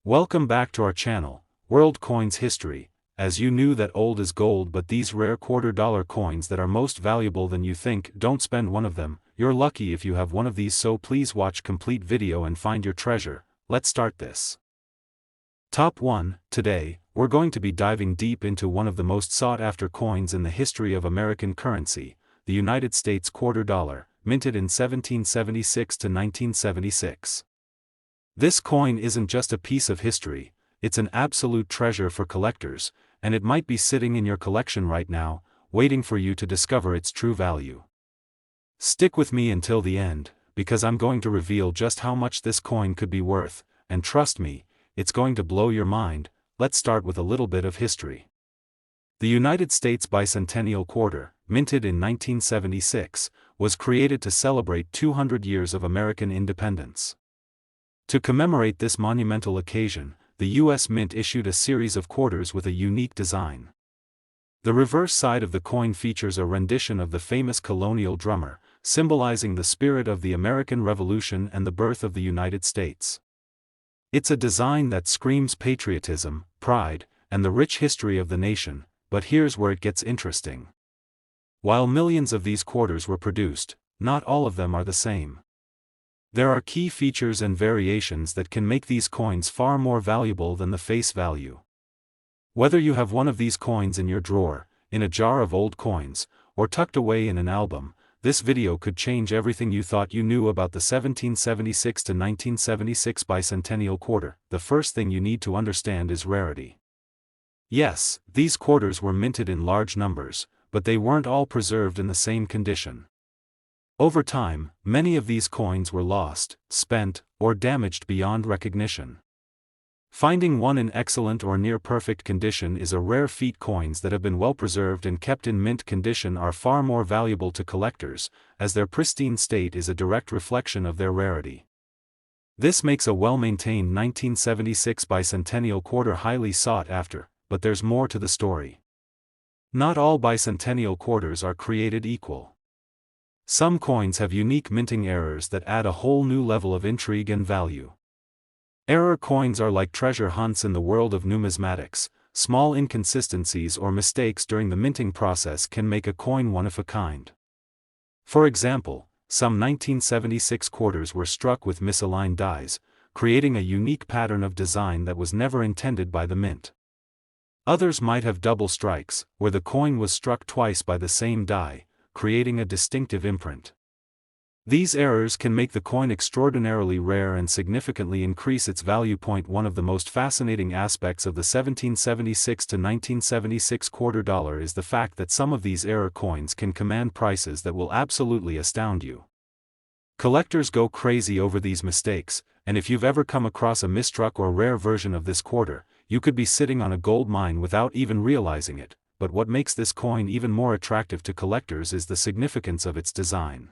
Welcome back to our channel, World Coins History. As you knew that old is gold, but these rare $quarter coins that are most valuable than you think, don't spend one of them. You're lucky if you have one of these, so please watch complete video and find your treasure. Let's start this. Top 1. Today, we're going to be diving deep into one of the most sought after coins in the history of American currency, the United States quarter dollar, minted in 1776 to 1976. This coin isn't just a piece of history, it's an absolute treasure for collectors, and it might be sitting in your collection right now, waiting for you to discover its true value. Stick with me until the end, because I'm going to reveal just how much this coin could be worth, and trust me, it's going to blow your mind. Let's start with a little bit of history. The United States Bicentennial Quarter, minted in 1976, was created to celebrate 200 years of American independence. To commemorate this monumental occasion, the U.S. Mint issued a series of quarters with a unique design. The reverse side of the coin features a rendition of the famous colonial drummer, symbolizing the spirit of the American Revolution and the birth of the United States. It's a design that screams patriotism, pride, and the rich history of the nation, but here's where it gets interesting. While millions of these quarters were produced, not all of them are the same. There are key features and variations that can make these coins far more valuable than the face value. Whether you have one of these coins in your drawer, in a jar of old coins, or tucked away in an album, this video could change everything you thought you knew about the 1776 to 1976 Bicentennial Quarter. The first thing you need to understand is rarity. Yes, these quarters were minted in large numbers, but they weren't all preserved in the same condition. Over time, many of these coins were lost, spent, or damaged beyond recognition. Finding one in excellent or near-perfect condition is a rare feat. Coins that have been well preserved and kept in mint condition are far more valuable to collectors, as their pristine state is a direct reflection of their rarity. This makes a well-maintained 1976 Bicentennial Quarter highly sought after, but there's more to the story. Not all bicentennial quarters are created equal. Some coins have unique minting errors that add a whole new level of intrigue and value. Error coins are like treasure hunts in the world of numismatics. Small inconsistencies or mistakes during the minting process can make a coin one of a kind. For example, some 1976 quarters were struck with misaligned dies, creating a unique pattern of design that was never intended by the mint. Others might have double strikes, where the coin was struck twice by the same die, creating a distinctive imprint. These errors can make the coin extraordinarily rare and significantly increase its value. One of the most fascinating aspects of the 1776 to 1976 quarter dollar is the fact that some of these error coins can command prices that will absolutely astound you. Collectors go crazy over these mistakes, and if you've ever come across a misstruck or rare version of this quarter, you could be sitting on a gold mine without even realizing it. But what makes this coin even more attractive to collectors is the significance of its design.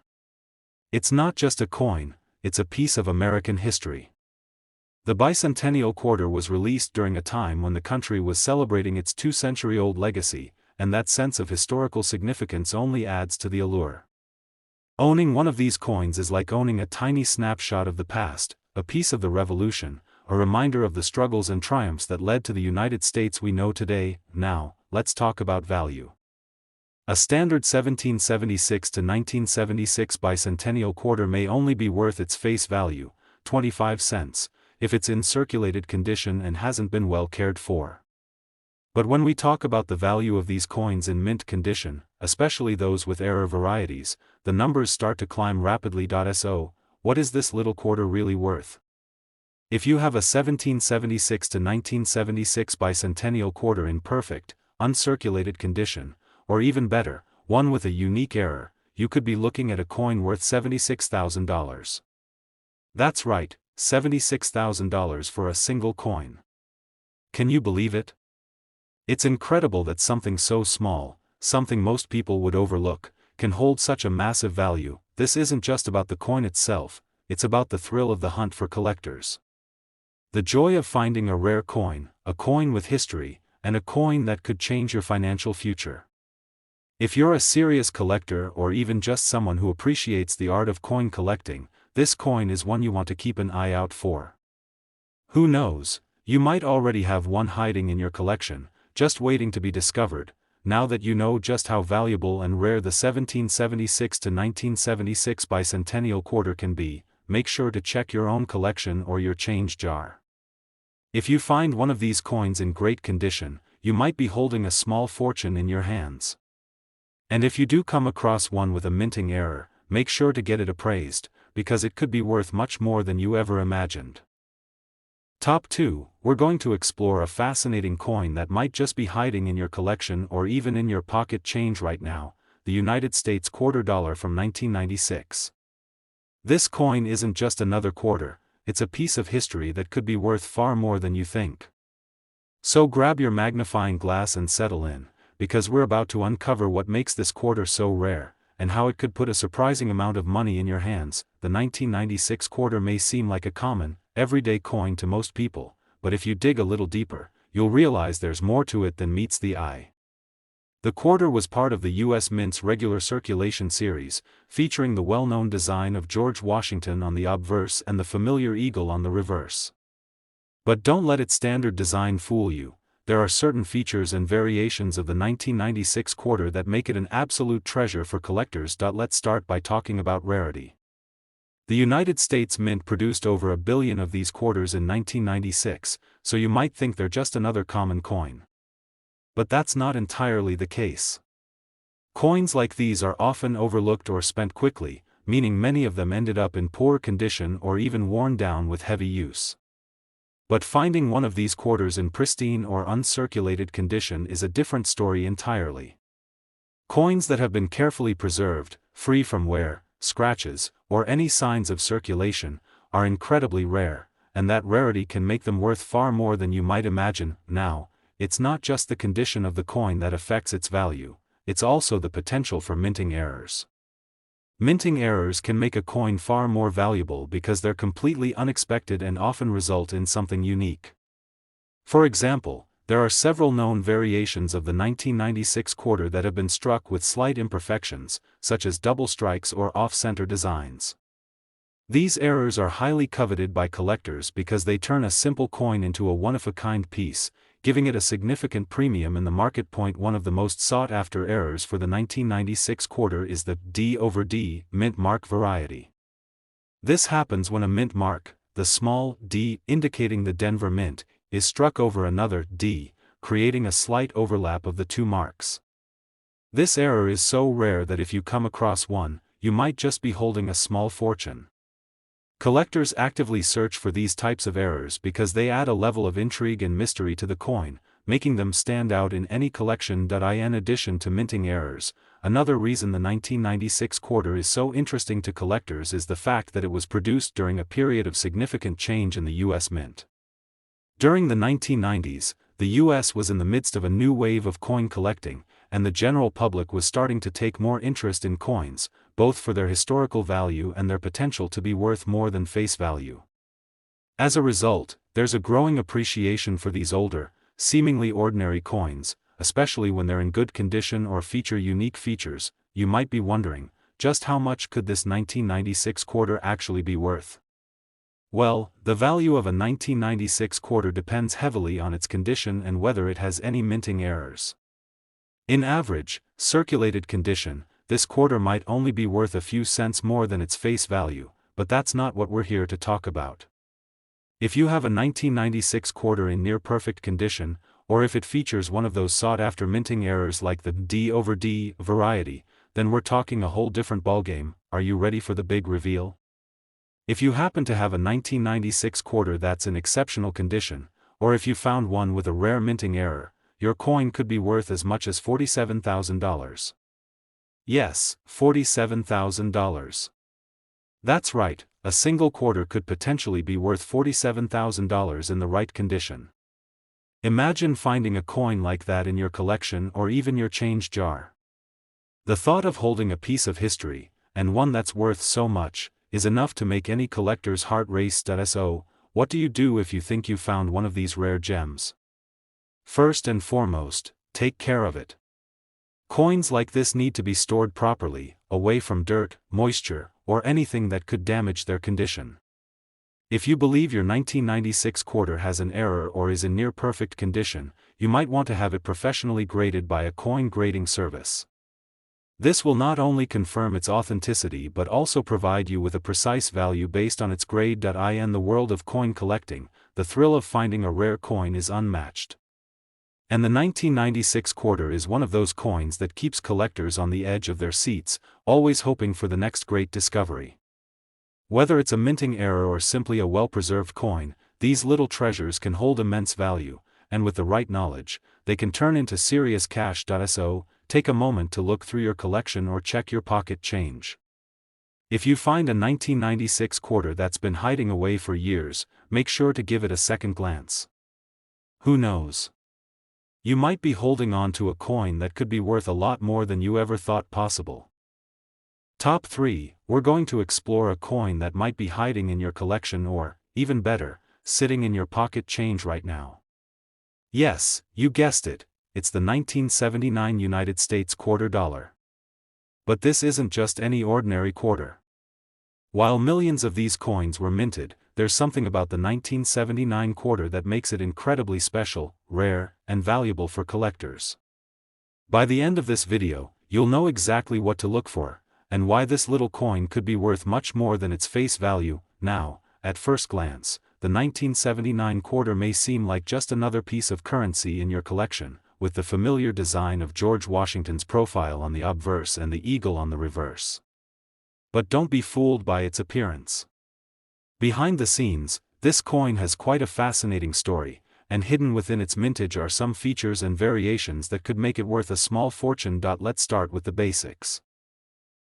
It's not just a coin, it's a piece of American history. The Bicentennial Quarter was released during a time when the country was celebrating its 2-century-old legacy, and that sense of historical significance only adds to the allure. Owning one of these coins is like owning a tiny snapshot of the past, a piece of the revolution, a reminder of the struggles and triumphs that led to the United States we know today. Now, let's talk about value. A standard 1776 to 1976 bicentennial quarter may only be worth its face value, 25 cents, if it's in circulated condition and hasn't been well cared for. But when we talk about the value of these coins in mint condition, especially those with error varieties, the numbers start to climb rapidly. So, what is this little quarter really worth? If you have a 1776 to 1976 bicentennial quarter in perfect, uncirculated condition, or even better, one with a unique error, you could be looking at a coin worth $76,000. That's right, $76,000 for a single coin. Can you believe it? It's incredible that something so small, something most people would overlook, can hold such a massive value. This isn't just about the coin itself, it's about the thrill of the hunt for collectors. The joy of finding a rare coin, a coin with history, and a coin that could change your financial future. If you're a serious collector or even just someone who appreciates the art of coin collecting, this coin is one you want to keep an eye out for. Who knows, You might already have one hiding in your collection, just waiting to be discovered. Now that you know just how valuable and rare the 1776 to 1976 bicentennial quarter can be, make sure to check your own collection or your change jar. If you find one of these coins in great condition, you might be holding a small fortune in your hands. And if you do come across one with a minting error, make sure to get it appraised, because it could be worth much more than you ever imagined. Top 2, we're going to explore a fascinating coin that might just be hiding in your collection or even in your pocket change right now, the United States $quarter from 1996. This coin isn't just another quarter, it's a piece of history that could be worth far more than you think. So grab your magnifying glass and settle in, because we're about to uncover what makes this quarter so rare, and how it could put a surprising amount of money in your hands. The 1996 quarter may seem like a common, everyday coin to most people, but if you dig a little deeper, you'll realize there's more to it than meets the eye. The quarter was part of the U.S. Mint's regular circulation series, featuring the well-known design of George Washington on the obverse and the familiar eagle on the reverse. But don't let its standard design fool you. There are certain features and variations of the 1996 quarter that make it an absolute treasure for collectors. Let's start by talking about rarity. The United States Mint produced over 1 billion of these quarters in 1996, so you might think they're just another common coin. But that's not entirely the case. Coins like these are often overlooked or spent quickly, meaning many of them ended up in poor condition or even worn down with heavy use. But finding one of these quarters in pristine or uncirculated condition is a different story entirely. Coins that have been carefully preserved, free from wear, scratches, or any signs of circulation, are incredibly rare, and that rarity can make them worth far more than you might imagine. Now, it's not just the condition of the coin that affects its value, it's also the potential for minting errors. Minting errors can make a coin far more valuable because they're completely unexpected and often result in something unique. For example, there are several known variations of the 1996 quarter that have been struck with slight imperfections, such as double strikes or off-center designs. These errors are highly coveted by collectors because they turn a simple coin into a one-of-a-kind piece, giving it a significant premium in the market. One of the most sought-after errors for the 1996 quarter is the D/D mint mark variety. This happens when a mint mark, the small d indicating the Denver Mint, is struck over another d, creating a slight overlap of the two marks. This error is so rare that if you come across one, you might just be holding a small fortune. Collectors actively search for these types of errors because they add a level of intrigue and mystery to the coin, making them stand out in any collection. In addition to minting errors, another reason the 1996 quarter is so interesting to collectors is the fact that it was produced during a period of significant change in the U.S. Mint. During the 1990s, the U.S. was in the midst of a new wave of coin collecting, and the general public was starting to take more interest in coins, both for their historical value and their potential to be worth more than face value. As a result, there's a growing appreciation for these older, seemingly ordinary coins, especially when they're in good condition or feature unique features. You might be wondering, just how much could this 1996 quarter actually be worth? Well, the value of a 1996 quarter depends heavily on its condition and whether it has any minting errors. In average, circulated condition, this quarter might only be worth a few cents more than its face value, but that's not what we're here to talk about. If you have a 1996 quarter in near-perfect condition, or if it features one of those sought-after minting errors like the D/D variety, then we're talking a whole different ballgame. Are you ready for the big reveal? If you happen to have a 1996 quarter that's in exceptional condition, or if you found one with a rare minting error, your coin could be worth as much as $47,000. Yes, $47,000. That's right, a single quarter could potentially be worth $47,000 in the right condition. Imagine finding a coin like that in your collection or even your change jar. The thought of holding a piece of history, and one that's worth so much, is enough to make any collector's heart race. So, what do you do if you think you found one of these rare gems? First and foremost, take care of it. Coins like this need to be stored properly, away from dirt, moisture, or anything that could damage their condition. If you believe your 1996 quarter has an error or is in near perfect condition, you might want to have it professionally graded by a coin grading service. This will not only confirm its authenticity but also provide you with a precise value based on its grade. In the world of coin collecting, the thrill of finding a rare coin is unmatched. And the 1996 quarter is one of those coins that keeps collectors on the edge of their seats, always hoping for the next great discovery. Whether it's a minting error or simply a well-preserved coin, these little treasures can hold immense value, and with the right knowledge, they can turn into serious cash. So, take a moment to look through your collection or check your pocket change. If you find a 1996 quarter that's been hiding away for years, make sure to give it a second glance. Who knows? You might be holding on to a coin that could be worth a lot more than you ever thought possible. Top 3, we're going to explore a coin that might be hiding in your collection or, even better, sitting in your pocket change right now. Yes, you guessed it, it's the 1979 United States quarter dollar. But this isn't just any ordinary quarter. While millions of these coins were minted, there's something about the 1979 quarter that makes it incredibly special, rare, and valuable for collectors. By the end of this video, you'll know exactly what to look for, and why this little coin could be worth much more than its face value. Now, at first glance, the 1979 quarter may seem like just another piece of currency in your collection, with the familiar design of George Washington's profile on the obverse and the eagle on the reverse. But don't be fooled by its appearance. Behind the scenes, this coin has quite a fascinating story, and hidden within its mintage are some features and variations that could make it worth a small fortune. Let's start with the basics.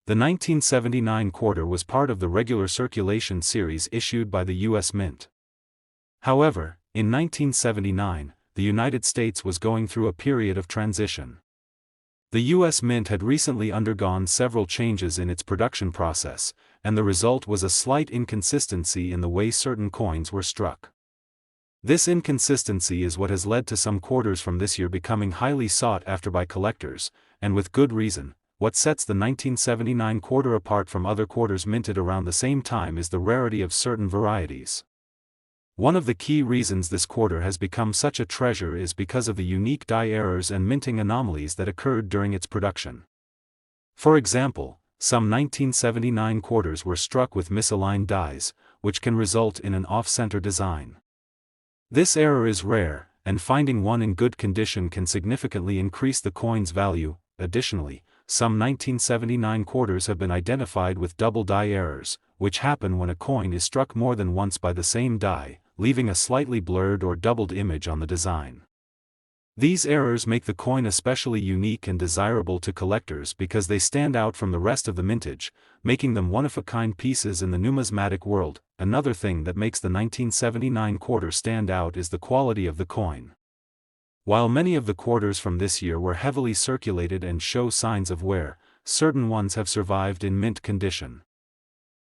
The 1979 quarter was part of the regular circulation series issued by the U.S. Mint. However, in 1979, the United States was going through a period of transition. The U.S. Mint had recently undergone several changes in its production process, and the result was a slight inconsistency in the way certain coins were struck. This inconsistency is what has led to some quarters from this year becoming highly sought after by collectors, and with good reason. What sets the 1979 quarter apart from other quarters minted around the same time is the rarity of certain varieties. One of the key reasons this quarter has become such a treasure is because of the unique die errors and minting anomalies that occurred during its production. For example, some 1979 quarters were struck with misaligned dies, which can result in an off-center design. This error is rare, and finding one in good condition can significantly increase the coin's value. Additionally, some 1979 quarters have been identified with double die errors, which happen when a coin is struck more than once by the same die, leaving a slightly blurred or doubled image on the design. These errors make the coin especially unique and desirable to collectors because they stand out from the rest of the mintage, making them one-of-a-kind pieces in the numismatic world. Another thing that makes the 1979 quarter stand out is the quality of the coin. While many of the quarters from this year were heavily circulated and show signs of wear, certain ones have survived in mint condition.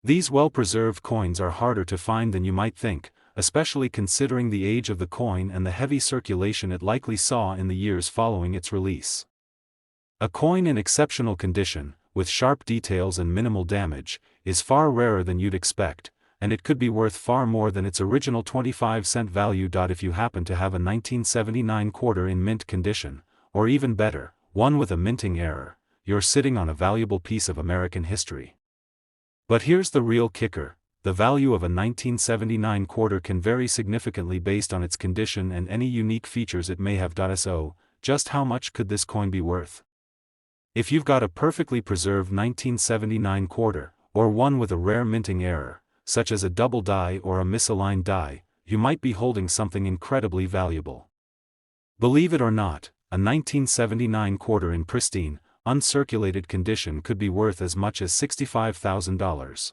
These well-preserved coins are harder to find than you might think, especially considering the age of the coin and the heavy circulation it likely saw in the years following its release. A coin in exceptional condition, with sharp details and minimal damage, is far rarer than you'd expect, and it could be worth far more than its original 25-cent value. If you happen to have a 1979 quarter in mint condition, or even better, one with a minting error, you're sitting on a valuable piece of American history. But here's the real kicker: the value of a 1979 quarter can vary significantly based on its condition and any unique features it may have. So, just how much could this coin be worth? If you've got a perfectly preserved 1979 quarter, or one with a rare minting error, such as a double die or a misaligned die, you might be holding something incredibly valuable. Believe it or not, a 1979 quarter in pristine, uncirculated condition could be worth as much as $65,000.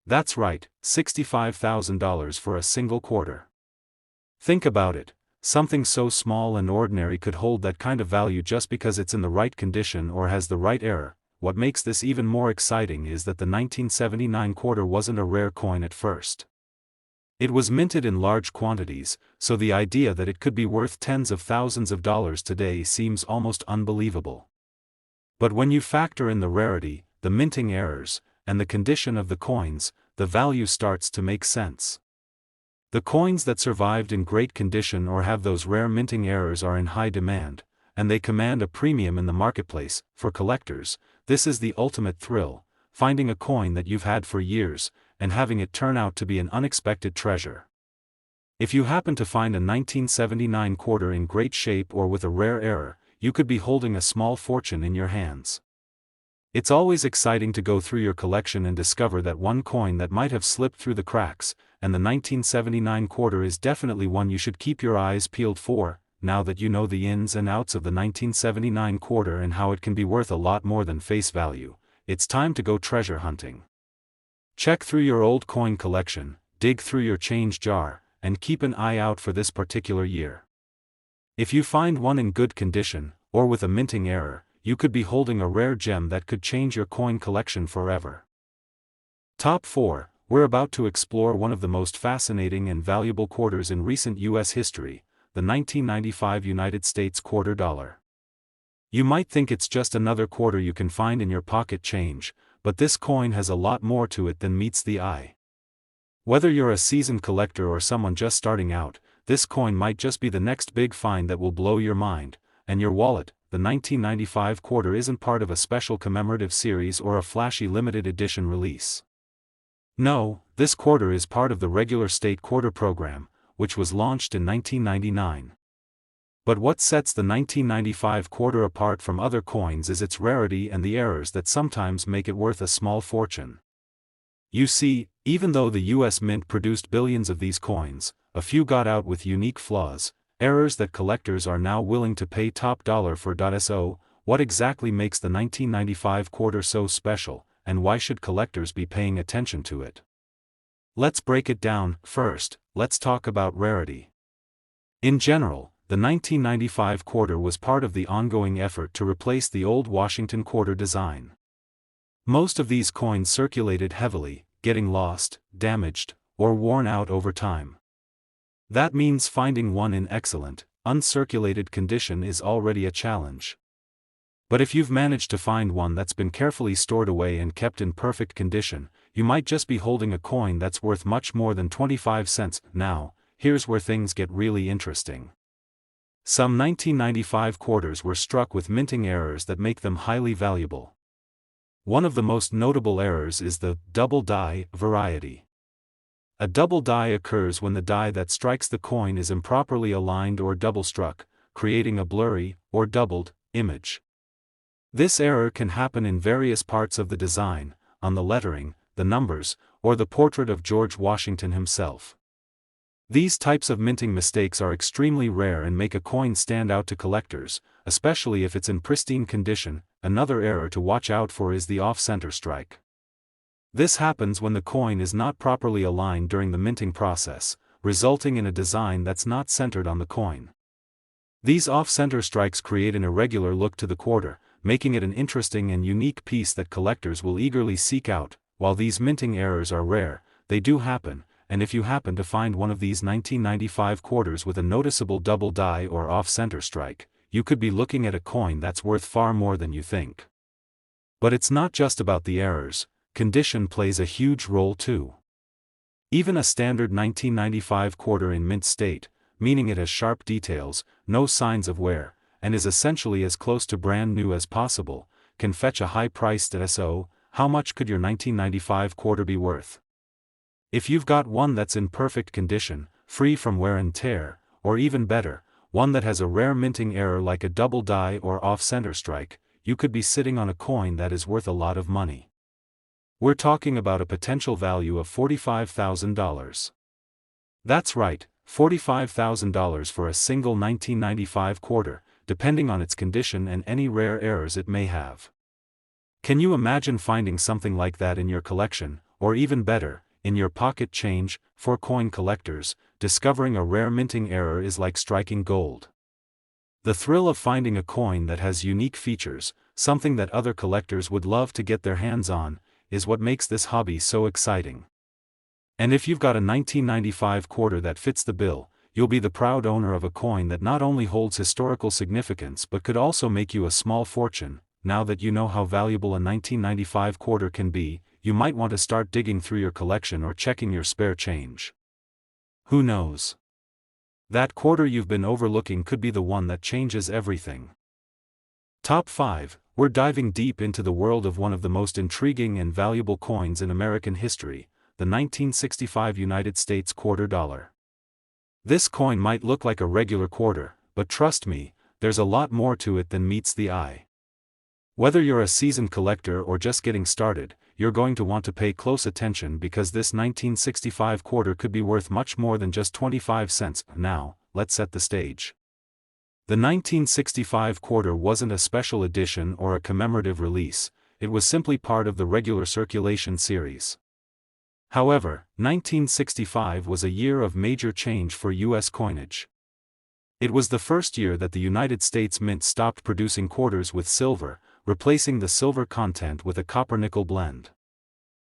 That's right, $65,000 for a single quarter. Think about it, something so small and ordinary could hold that kind of value just because it's in the right condition or has the right error. What makes this even more exciting is that the 1979 quarter wasn't a rare coin at first. It was minted in large quantities, so the idea that it could be worth tens of thousands of dollars today seems almost unbelievable. But when you factor in the rarity, the minting errors, and the condition of the coins, the value starts to make sense. The coins that survived in great condition or have those rare minting errors are in high demand, and they command a premium in the marketplace. For collectors, this is the ultimate thrill, finding a coin that you've had for years, and having it turn out to be an unexpected treasure. If you happen to find a 1979 quarter in great shape or with a rare error, you could be holding a small fortune in your hands. It's always exciting to go through your collection and discover that one coin that might have slipped through the cracks, and the 1979 quarter is definitely one you should keep your eyes peeled for. Now that you know the ins and outs of the 1979 quarter and how it can be worth a lot more than face value, it's time to go treasure hunting. Check through your old coin collection, dig through your change jar, and keep an eye out for this particular year. If you find one in good condition, or with a minting error, you could be holding a rare gem that could change your coin collection forever. Top 4. We're about to explore one of the most fascinating and valuable quarters in recent U.S. history, the 1995 United States quarter dollar. You might think it's just another quarter you can find in your pocket change, but this coin has a lot more to it than meets the eye. Whether you're a seasoned collector or someone just starting out, this coin might just be the next big find that will blow your mind and your wallet. The 1995 quarter isn't part of a special commemorative series or a flashy limited edition release. No, this quarter is part of the regular state quarter program, which was launched in 1999. But what sets the 1995 quarter apart from other coins is its rarity and the errors that sometimes make it worth a small fortune. You see, even though the US Mint produced billions of these coins, a few got out with unique flaws, errors that collectors are now willing to pay top dollar for. So, what exactly makes the 1995 quarter so special, and why should collectors be paying attention to it? Let's break it down. First, let's talk about rarity. In general, the 1995 quarter was part of the ongoing effort to replace the old Washington quarter design. Most of these coins circulated heavily, getting lost, damaged, or worn out over time. That means finding one in excellent, uncirculated condition is already a challenge. But if you've managed to find one that's been carefully stored away and kept in perfect condition, you might just be holding a coin that's worth much more than 25 cents. Now, here's where things get really interesting. Some 1995 quarters were struck with minting errors that make them highly valuable. One of the most notable errors is the double die variety. A double die occurs when the die that strikes the coin is improperly aligned or double struck, creating a blurry, or doubled, image. This error can happen in various parts of the design, on the lettering, the numbers, or the portrait of George Washington himself. These types of minting mistakes are extremely rare and make a coin stand out to collectors, especially if it's in pristine condition. Another error to watch out for is the off-center strike. This happens when the coin is not properly aligned during the minting process, resulting in a design that's not centered on the coin. These off-center strikes create an irregular look to the quarter, making it an interesting and unique piece that collectors will eagerly seek out. While these minting errors are rare, they do happen, and if you happen to find one of these 1995 quarters with a noticeable double die or off-center strike, you could be looking at a coin that's worth far more than you think. But it's not just about the errors. Condition plays a huge role too. Even a standard 1995 quarter in mint state, meaning it has sharp details, no signs of wear, and is essentially as close to brand new as possible, can fetch a high price. So, how much could your 1995 quarter be worth? If you've got one that's in perfect condition, free from wear and tear, or even better, one that has a rare minting error like a double die or off-center strike, you could be sitting on a coin that is worth a lot of money. We're talking about a potential value of $45,000. That's right, $45,000 for a single 1995 quarter, depending on its condition and any rare errors it may have. Can you imagine finding something like that in your collection, or even better, in your pocket change? For coin collectors, discovering a rare minting error is like striking gold. The thrill of finding a coin that has unique features, something that other collectors would love to get their hands on, is what makes this hobby so exciting. And if you've got a 1995 quarter that fits the bill, you'll be the proud owner of a coin that not only holds historical significance but could also make you a small fortune. Now that you know how valuable a 1995 quarter can be, you might want to start digging through your collection or checking your spare change. Who knows? That quarter you've been overlooking could be the one that changes everything. Top 5. We're diving deep into the world of one of the most intriguing and valuable coins in American history, the 1965 United States quarter dollar. This coin might look like a regular quarter, but trust me, there's a lot more to it than meets the eye. Whether you're a seasoned collector or just getting started, you're going to want to pay close attention because this 1965 quarter could be worth much more than just 25 cents. Now, let's set the stage. The 1965 quarter wasn't a special edition or a commemorative release, it was simply part of the regular circulation series. However, 1965 was a year of major change for U.S. coinage. It was the first year that the United States Mint stopped producing quarters with silver, replacing the silver content with a copper-nickel blend.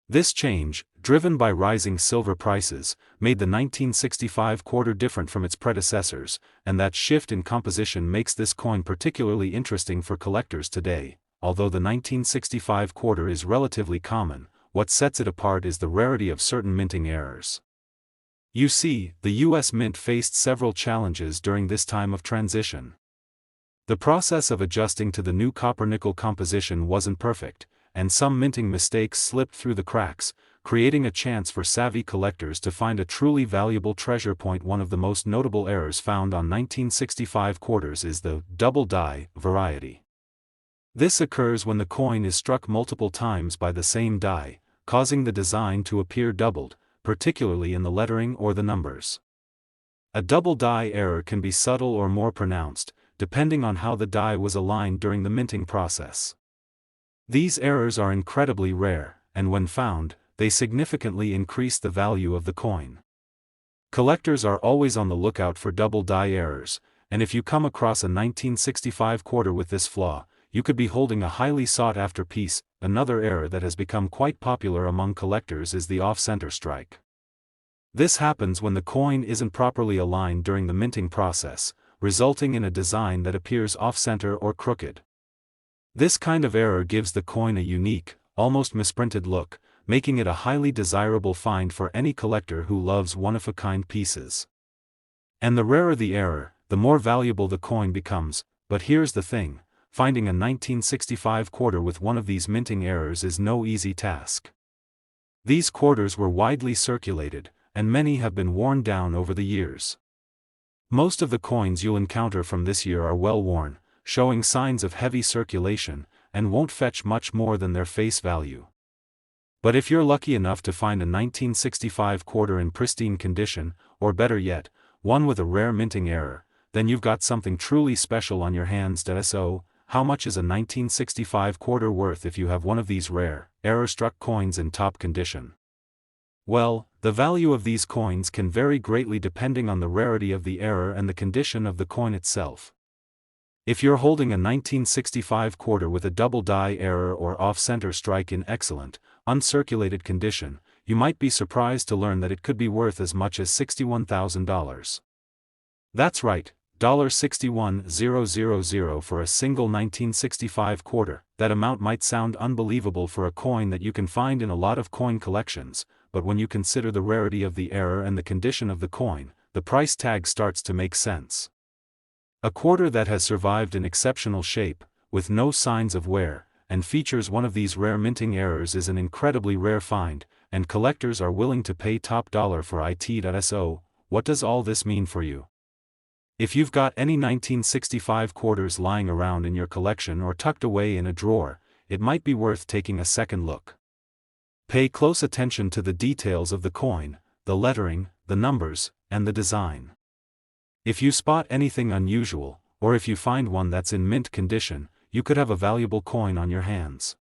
This change, driven by rising silver prices, made the 1965 quarter different from its predecessors, and that shift in composition makes this coin particularly interesting for collectors today. Although the 1965 quarter is relatively common, what sets it apart is the rarity of certain minting errors. You see, the U.S. Mint faced several challenges during this time of transition. The process of adjusting to the new copper-nickel composition wasn't perfect, and some minting mistakes slipped through the cracks, creating a chance for savvy collectors to find a truly valuable treasure point. One of the most notable errors found on 1965 quarters is the double die variety. This occurs when the coin is struck multiple times by the same die, causing the design to appear doubled, particularly in the lettering or the numbers. A double die error can be subtle or more pronounced, depending on how the die was aligned during the minting process. These errors are incredibly rare, and when found, they significantly increase the value of the coin. Collectors are always on the lookout for double die errors, and if you come across a 1965 quarter with this flaw, you could be holding a highly sought-after piece. Another error that has become quite popular among collectors is the off-center strike. This happens when the coin isn't properly aligned during the minting process, resulting in a design that appears off-center or crooked. This kind of error gives the coin a unique, almost misprinted look, making it a highly desirable find for any collector who loves one-of-a-kind pieces. And the rarer the error, the more valuable the coin becomes. But here's the thing. Finding a 1965 quarter with one of these minting errors is no easy task. These quarters were widely circulated, and many have been worn down over the years. Most of the coins you'll encounter from this year are well worn, showing signs of heavy circulation, and won't fetch much more than their face value. But if you're lucky enough to find a 1965 quarter in pristine condition, or better yet, one with a rare minting error, then you've got something truly special on your hands. So, how much is a 1965 quarter worth if you have one of these rare, error-struck coins in top condition? Well, the value of these coins can vary greatly depending on the rarity of the error and the condition of the coin itself. If you're holding a 1965 quarter with a double die error or off-center strike in excellent, uncirculated condition, you might be surprised to learn that it could be worth as much as $61,000. That's right, $61,000 for a single 1965 quarter. That amount might sound unbelievable for a coin that you can find in a lot of coin collections, but when you consider the rarity of the error and the condition of the coin, the price tag starts to make sense. A quarter that has survived in exceptional shape, with no signs of wear, and features one of these rare minting errors is an incredibly rare find, and collectors are willing to pay top dollar for it. So, what does all this mean for you? If you've got any 1965 quarters lying around in your collection or tucked away in a drawer, it might be worth taking a second look. Pay close attention to the details of the coin, the lettering, the numbers, and the design. If you spot anything unusual, or if you find one that's in mint condition, you could have a valuable coin on your hands.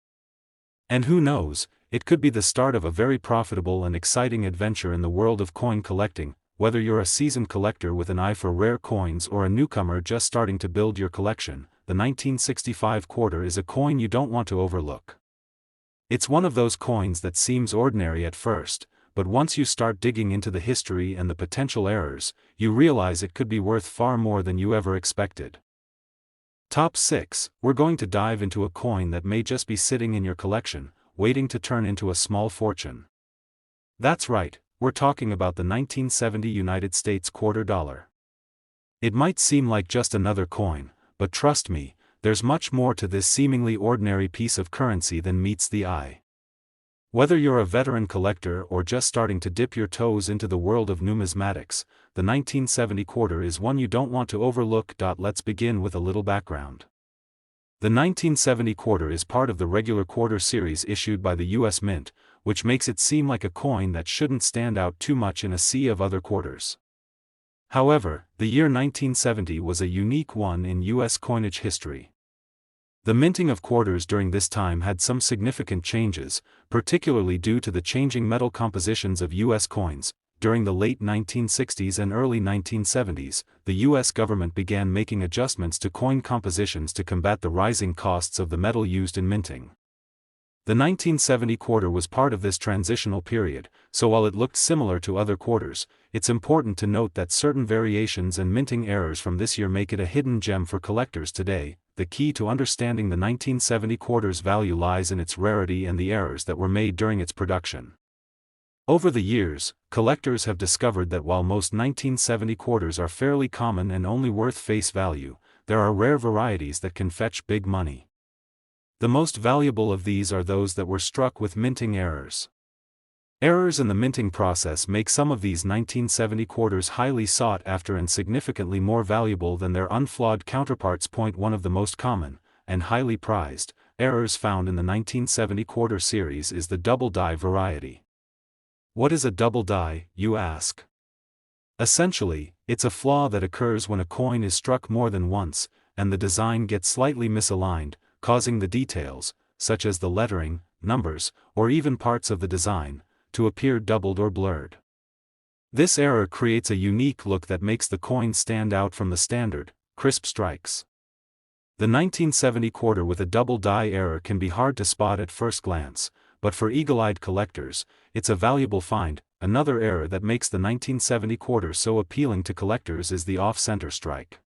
And who knows, it could be the start of a very profitable and exciting adventure in the world of coin collecting. Whether you're a seasoned collector with an eye for rare coins or a newcomer just starting to build your collection, the 1965 quarter is a coin you don't want to overlook. It's one of those coins that seems ordinary at first, but once you start digging into the history and the potential errors, you realize it could be worth far more than you ever expected. Top 6, we're going to dive into a coin that may just be sitting in your collection, waiting to turn into a small fortune. That's right, we're talking about the 1970 United States quarter dollar. It might seem like just another coin, but trust me, there's much more to this seemingly ordinary piece of currency than meets the eye. Whether you're a veteran collector or just starting to dip your toes into the world of numismatics, the 1970 quarter is one you don't want to overlook. Let's begin with a little background. The 1970 quarter is part of the regular quarter series issued by the U.S. Mint, which makes it seem like a coin that shouldn't stand out too much in a sea of other quarters. However, the year 1970 was a unique one in U.S. coinage history. The minting of quarters during this time had some significant changes, particularly due to the changing metal compositions of U.S. coins. During the late 1960s and early 1970s, the U.S. government began making adjustments to coin compositions to combat the rising costs of the metal used in minting. The 1970 quarter was part of this transitional period, so while it looked similar to other quarters, it's important to note that certain variations and minting errors from this year make it a hidden gem for collectors today. The key to understanding the 1970 quarter's value lies in its rarity and the errors that were made during its production. Over the years, collectors have discovered that while most 1970 quarters are fairly common and only worth face value, there are rare varieties that can fetch big money. The most valuable of these are those that were struck with minting errors. Errors in the minting process make some of these 1970 quarters highly sought after and significantly more valuable than their unflawed counterparts. One of the most common, and highly prized, errors found in the 1970 quarter series is the double die variety. What is a double die, you ask? Essentially, it's a flaw that occurs when a coin is struck more than once, and the design gets slightly misaligned, causing the details, such as the lettering, numbers, or even parts of the design, to appear doubled or blurred. This error creates a unique look that makes the coin stand out from the standard, crisp strikes. The 1970 quarter with a double die error can be hard to spot at first glance, but for eagle-eyed collectors, it's a valuable find. Another error that makes the 1970 quarter so appealing to collectors is the off-center strike.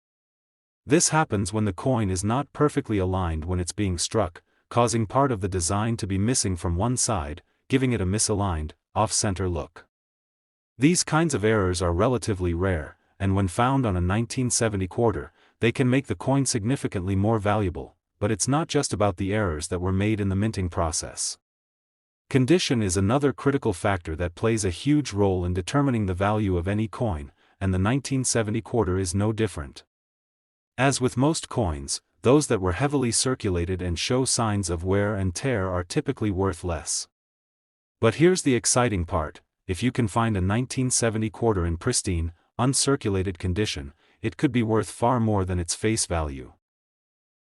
This happens when the coin is not perfectly aligned when it's being struck, causing part of the design to be missing from one side, giving it a misaligned, off-center look. These kinds of errors are relatively rare, and when found on a 1970 quarter, they can make the coin significantly more valuable, but it's not just about the errors that were made in the minting process. Condition is another critical factor that plays a huge role in determining the value of any coin, and the 1970 quarter is no different. As with most coins, those that were heavily circulated and show signs of wear and tear are typically worth less. But here's the exciting part: if you can find a 1970 quarter in pristine, uncirculated condition, it could be worth far more than its face value.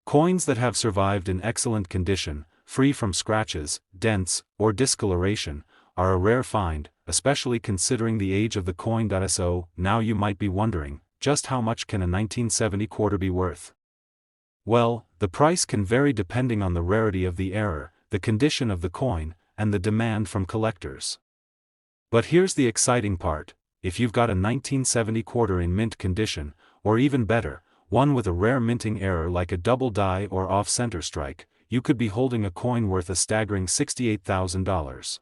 Coins that have survived in excellent condition, free from scratches, dents, or discoloration, are a rare find, especially considering the age of the coin. So, now you might be wondering, just how much can a 1970 quarter be worth? Well, the price can vary depending on the rarity of the error, the condition of the coin, and the demand from collectors. But here's the exciting part: if you've got a 1970 quarter in mint condition, or even better, one with a rare minting error like a double die or off-center strike, you could be holding a coin worth a staggering $68,000.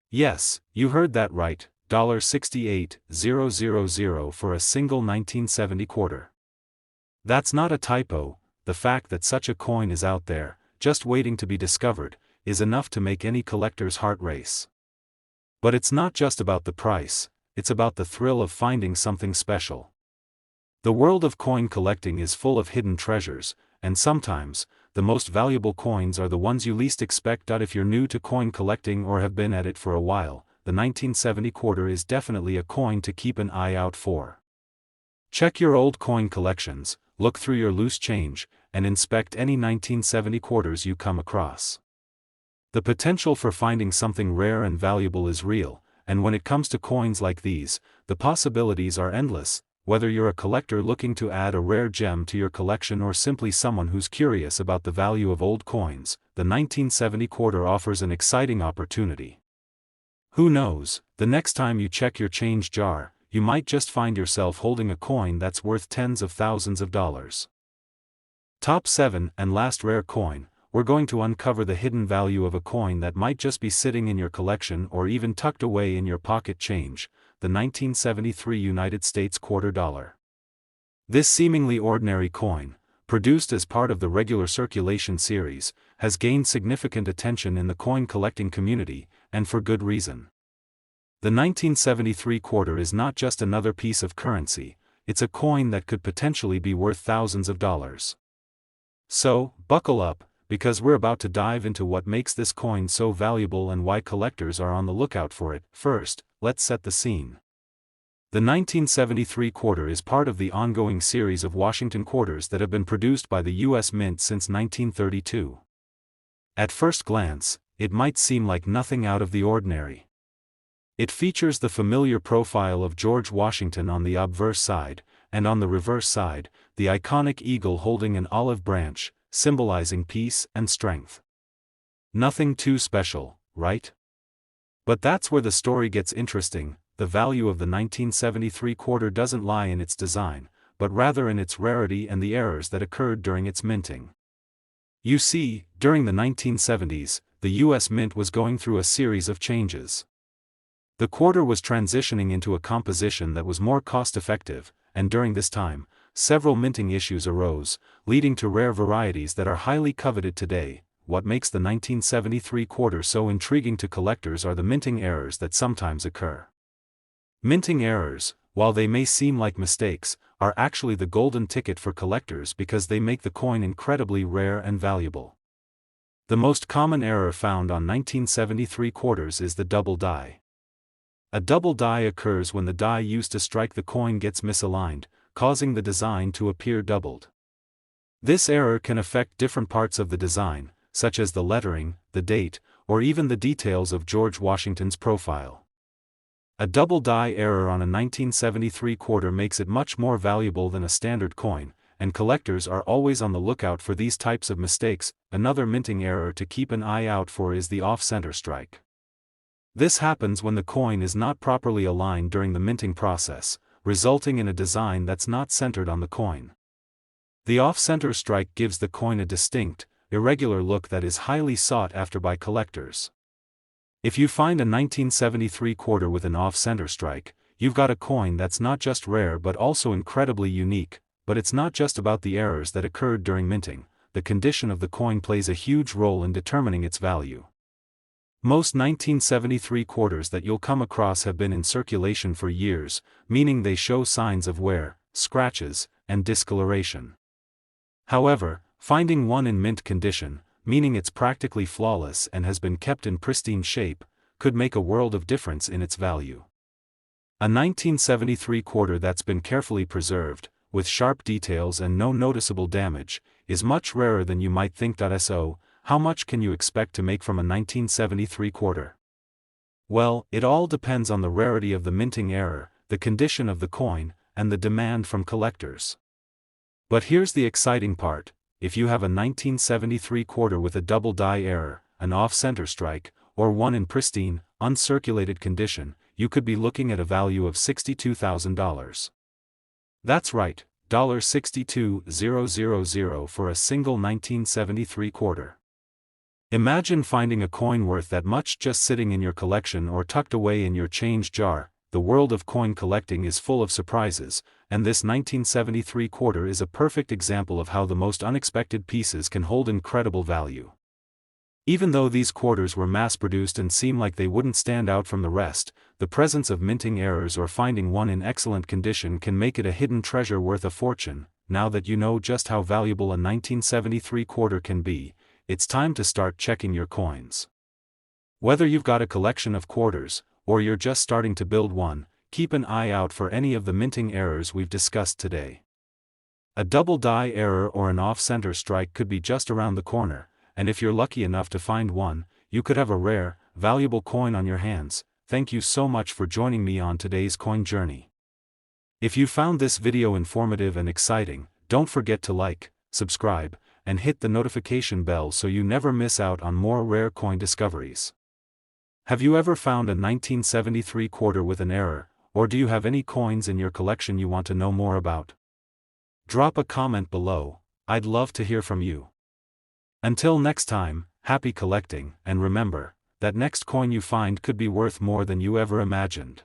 Yes, you heard that right, $68,000 for a single 1970 quarter. That's not a typo. The fact that such a coin is out there, just waiting to be discovered, is enough to make any collector's heart race. But it's not just about the price, it's about the thrill of finding something special. The world of coin collecting is full of hidden treasures, and sometimes, the most valuable coins are the ones you least expect. If you're new to coin collecting or have been at it for a while, the 1970 quarter is definitely a coin to keep an eye out for. Check your old coin collections, look through your loose change, and inspect any 1970 quarters you come across. The potential for finding something rare and valuable is real, and when it comes to coins like these, the possibilities are endless. Whether you're a collector looking to add a rare gem to your collection or simply someone who's curious about the value of old coins, the 1970 quarter offers an exciting opportunity. Who knows, the next time you check your change jar, you might just find yourself holding a coin that's worth tens of thousands of dollars. Top 7 and last rare coin. we're going to uncover the hidden value of a coin that might just be sitting in your collection or even tucked away in your pocket change, the 1973 United States quarter dollar. This seemingly ordinary coin, produced as part of the regular circulation series, has gained significant attention in the coin collecting community, and for good reason. The 1973 quarter is not just another piece of currency, it's a coin that could potentially be worth thousands of dollars. So, buckle up, because we're about to dive into what makes this coin so valuable and why collectors are on the lookout for it. First, let's set the scene. The 1973 quarter is part of the ongoing series of Washington quarters that have been produced by the U.S. Mint since 1932. At first glance, it might seem like nothing out of the ordinary. It features the familiar profile of George Washington on the obverse side, and on the reverse side, the iconic eagle holding an olive branch, symbolizing peace and strength. Nothing too special, right? But that's where the story gets interesting. The value of the 1973 quarter doesn't lie in its design, but rather in its rarity and the errors that occurred during its minting. You see, during the 1970s, the U.S. Mint was going through a series of changes. The quarter was transitioning into a composition that was more cost-effective, and during this time, several minting issues arose, leading to rare varieties that are highly coveted today. What makes the 1973 quarter so intriguing to collectors are the minting errors that sometimes occur. Minting errors, while they may seem like mistakes, are actually the golden ticket for collectors because they make the coin incredibly rare and valuable. The most common error found on 1973 quarters is the double die. A double die occurs when the die used to strike the coin gets misaligned, causing the design to appear doubled. This error can affect different parts of the design, such as the lettering, the date, or even the details of George Washington's profile. A double die error on a 1973 quarter makes it much more valuable than a standard coin, and collectors are always on the lookout for these types of mistakes. Another minting error to keep an eye out for is the off-center strike. This happens when the coin is not properly aligned during the minting process, resulting in a design that's not centered on the coin. The off-center strike gives the coin a distinct, irregular look that is highly sought after by collectors. If you find a 1973 quarter with an off-center strike, you've got a coin that's not just rare but also incredibly unique. But it's not just about the errors that occurred during minting. The condition of the coin plays a huge role in determining its value. Most 1973 quarters that you'll come across have been in circulation for years, meaning they show signs of wear, scratches, and discoloration. However, finding one in mint condition, meaning it's practically flawless and has been kept in pristine shape, could make a world of difference in its value. A 1973 quarter that's been carefully preserved, with sharp details and no noticeable damage, is much rarer than you might think. So, how much can you expect to make from a 1973 quarter? Well, it all depends on the rarity of the minting error, the condition of the coin, and the demand from collectors. But here's the exciting part. If you have a 1973 quarter with a double die error, an off-center strike, or one in pristine, uncirculated condition, you could be looking at a value of $62,000. That's right, $62,000 for a single 1973 quarter. Imagine finding a coin worth that much just sitting in your collection or tucked away in your change jar. The world of coin collecting is full of surprises, and this 1973 quarter is a perfect example of how the most unexpected pieces can hold incredible value. Even though these quarters were mass-produced and seem like they wouldn't stand out from the rest, the presence of minting errors or finding one in excellent condition can make it a hidden treasure worth a fortune. Now that you know just how valuable a 1973 quarter can be, it's time to start checking your coins. Whether you've got a collection of quarters, or you're just starting to build one, keep an eye out for any of the minting errors we've discussed today. A double die error or an off-center strike could be just around the corner, and if you're lucky enough to find one, you could have a rare, valuable coin on your hands. Thank you so much for joining me on today's coin journey. If you found this video informative and exciting, don't forget to like, subscribe, and hit the notification bell so you never miss out on more rare coin discoveries. Have you ever found a 1973 quarter with an error, or do you have any coins in your collection you want to know more about? Drop a comment below, I'd love to hear from you. Until next time, happy collecting, and remember, that next coin you find could be worth more than you ever imagined.